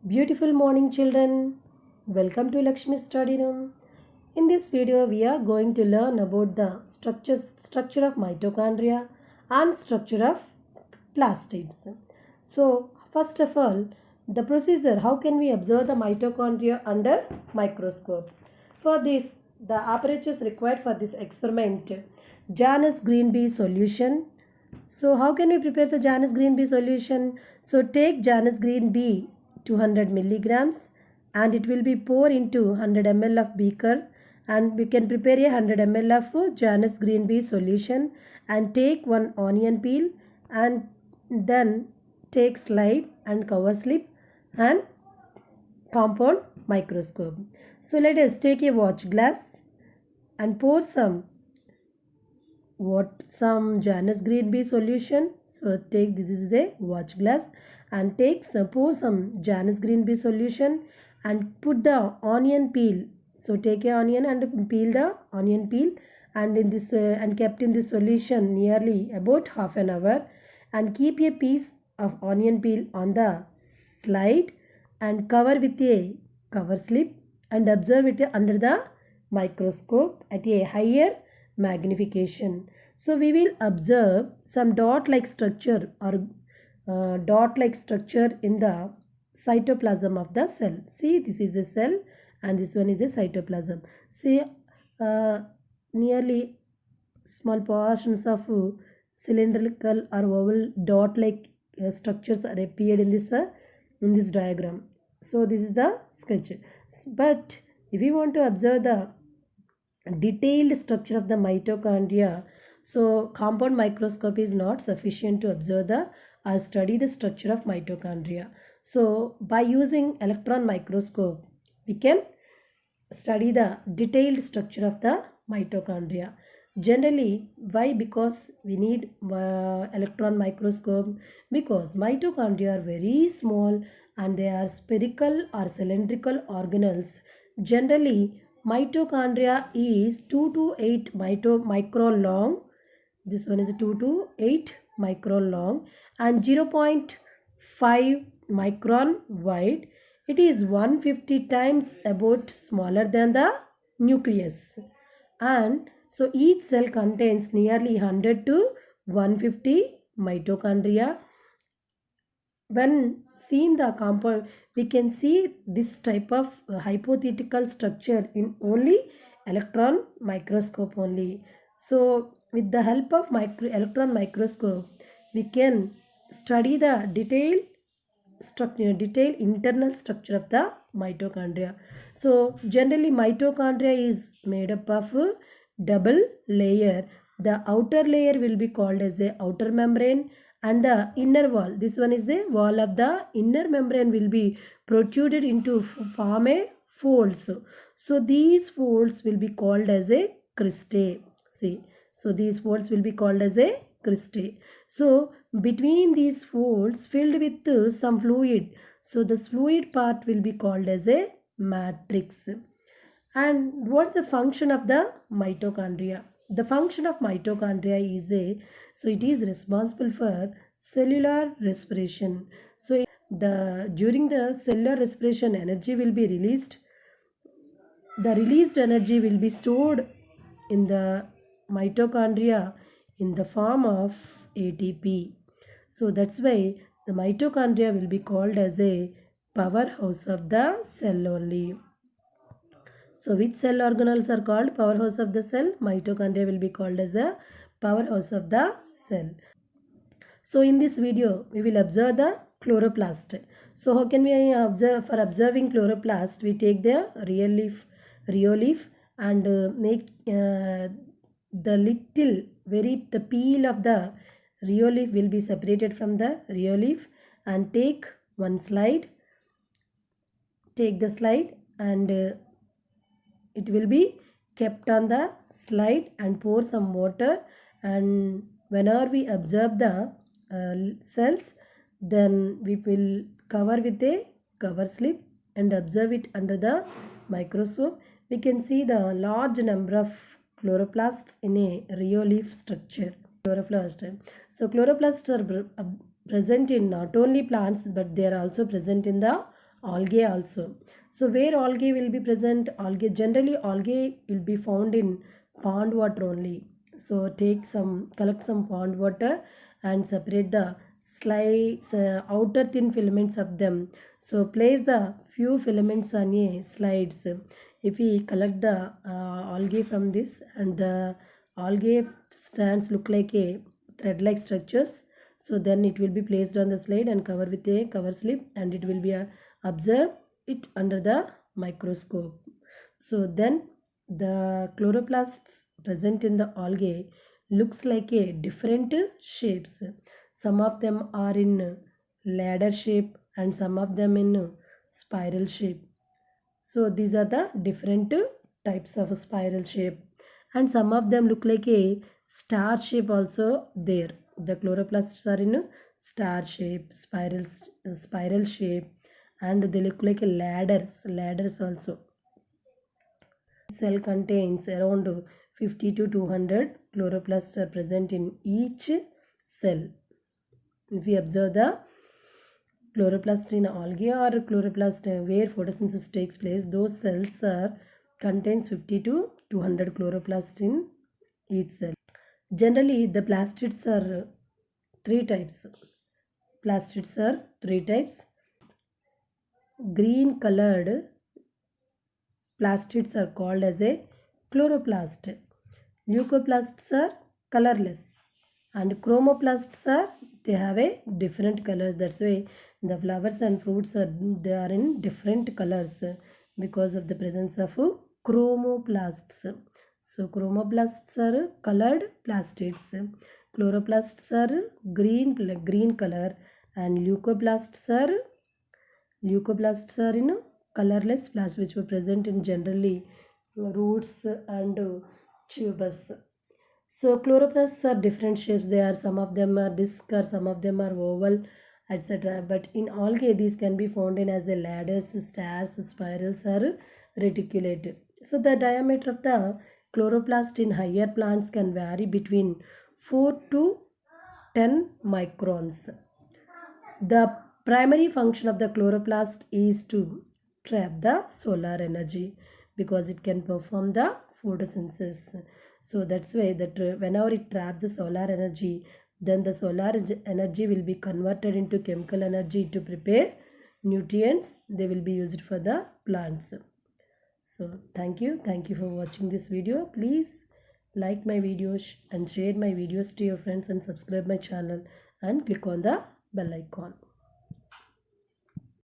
Beautiful morning, children. Welcome to Lakshmi Study Room. In this video, we are going to learn about the structure of mitochondria and structure of plastids. So, first of all, the procedure, how can we observe the mitochondria under microscope? For this, the apparatus required for this experiment, Janus Green Bee solution. So how can we prepare the Janus Green Bee solution? So take Janus Green Bee 200 milligrams and it will be poured into 100 ml of beaker, and we can prepare a 100 ml of Janus Green Bee solution and take one onion peel and then take slide and cover slip and compound microscope. So let us take a watch glass and pour some Janus Green Bee solution. So take, this is a watch glass, and pour some Janus Green Bee solution and put the onion peel. So take a onion and peel the onion peel and in this and kept in this solution nearly about half an hour, and keep a piece of onion peel on the slide and cover with a cover slip and observe it under the microscope at a higher magnification. So we will observe some dot-like structure or dot-like structure in the cytoplasm of the cell. See, this is a cell and this one is a cytoplasm. See, nearly small portions of cylindrical or oval dot-like structures are appeared in this diagram. So this is the sketch. But if we want to observe the detailed structure of the mitochondria, so compound microscope is not sufficient to observe the or study the structure of mitochondria. So by using electron microscope, we can study the detailed structure of the mitochondria. Generally, why? Because we need electron microscope, because mitochondria are very small and they are spherical or cylindrical organelles. Generally, mitochondria is 2 to 8 micron long. This one is 2 to 8 micron long and 0.5 micron wide. It is 150 times about smaller than the nucleus, and so each cell contains nearly 100 to 150 mitochondria. When seeing the compound, we can see this type of hypothetical structure in only electron microscope only. So with the help of electron microscope, we can study the detailed internal structure of the mitochondria. So generally mitochondria is made up of a double layer. The outer layer will be called as a outer membrane, and the inner wall, this one is the wall of the inner membrane, will be protruded into form a folds. So these folds will be called as a cristae. See, so these folds will be called as a cristae. So between these folds filled with some fluid, so this fluid part will be called as a matrix. And what's the function of the mitochondria? The function of mitochondria is it is responsible for cellular respiration. So during the cellular respiration, energy will be released. The released energy will be stored in the mitochondria in the form of ATP. So that's why the mitochondria will be called as a powerhouse of the cell only. So which cell organelles are called powerhouse of the cell? Mitochondria will be called as a powerhouse of the cell. So in this video, we will observe the chloroplast. So how can we observe? For observing chloroplast, we take the rheolith and make the peel of the rheolith will be separated from the rheolith, and take the slide and it will be kept on the slide and pour some water, and whenever we observe the cells, then we will cover with a cover slip and observe it under the microscope. We can see the large number of chloroplasts in a rheolith structure. So chloroplasts are present in not only plants, but they are also present in the algae also. So where algae will be present? Algae, generally algae will be found in pond water only. So collect some pond water and separate the slides, outer thin filaments of them. So place the few filaments on a slides. If we collect the algae from this, and the algae strands look like a thread-like structures, so then it will be placed on the slide and covered with a cover slip, and it will be observe it under the microscope. So then the chloroplasts present in the algae looks like a different shapes. Some of them are in ladder shape and some of them in spiral shape. So these are the different types of spiral shape, and some of them look like a star shape also there. The chloroplasts are in a star shape, spiral shape, and they look like a ladders also. Cell contains around 50 to 200 chloroplasts are present in each cell. If we observe the chloroplast in algae or chloroplast where photosynthesis takes place, those cells are contains 50 to 200 chloroplast in each cell. Generally, the plastids are three types. Plastids are three types. Green colored plastids are called as a chloroplast. Leucoplasts are colorless, and chromoplasts are, they have a different colors. That's why the flowers and fruits are, they are in different colors because of the presence of chromoplasts. So chromoplasts are colored plastids, chloroplasts are green color, and leucoplasts are in colorless plasts which were present in generally roots and tubers. So chloroplasts are different shapes. They are, some of them are disc or some of them are oval, etc. But in algae, these can be found in as a ladders, stars, spirals, or reticulate. So the diameter of the chloroplast in higher plants can vary between 4 to 10 microns. The primary function of the chloroplast is to trap the solar energy because it can perform the photosynthesis. So that's why that whenever it traps the solar energy, then the energy will be converted into chemical energy to prepare nutrients. They will be used for the plants. So thank you for watching this video. Please like my videos and share my videos to your friends and subscribe my channel and click on the bell icon.